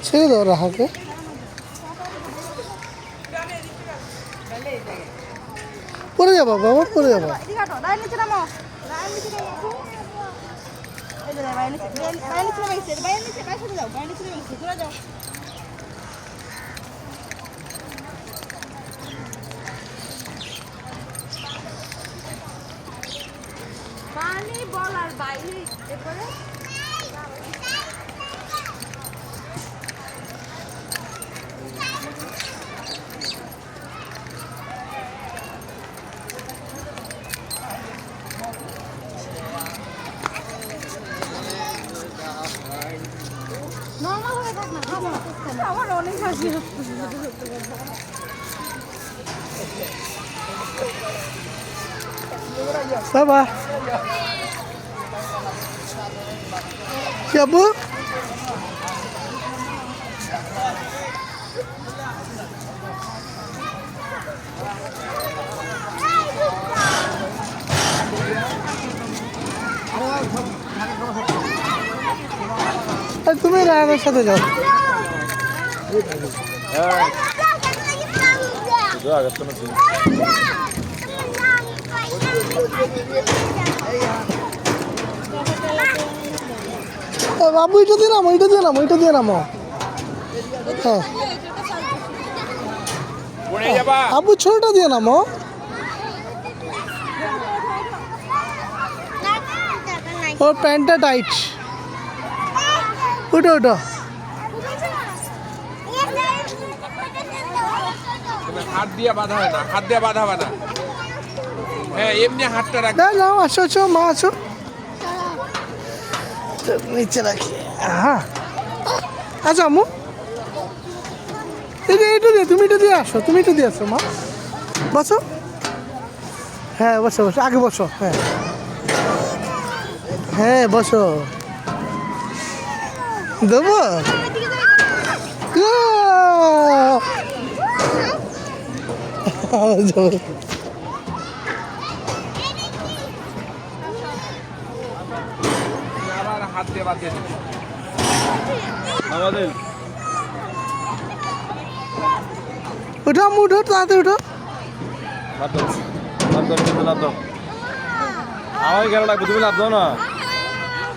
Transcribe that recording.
ছেড়ে দাও রাহাকে। পড়ে যাবো বাবা, পড়ে যাবো। পানি বলার বাইরে এরপরে নরমাল হয়ে থাক না, আমার অনেক হাসি হচ্ছে। বাবা কি আব্বু? তুমি রায়নের সাথে যাও। বাবু এটা দিয়ে নামো, এটা দিয়ে নামো, এটা দিয়ে নামো। হ্যাঁ আবু ছোটটা দিয়ে নামো। ওর প্যান্টটা টাইট। ওটা ওটা হাত দিয়ে বাঁধা হয় না, হাত দিয়ে বাঁধা বাঁধা। হ্যাঁ এমনি হাতটা রাখ। নাও আসো, আসো মা আসো, নিচে রাখি। হ্যাঁ আচ্ছা আম্মু এটা দিয়ে, তুমি এটা দিয়ে আসো, তুমি এটা দিয়ে আসো মা। বসো, হ্যাঁ বসো বসো, আগে বসো। হ্যাঁ হ্যাঁ বসো, দেবো। আবার হাত দিয়ে বাঁধিয়ে দিবি। উঠো আম্মু, উঠো তাড়াতাড়ি উঠো। আমার খেলা লাগবে, তুমি লাভ দাও না।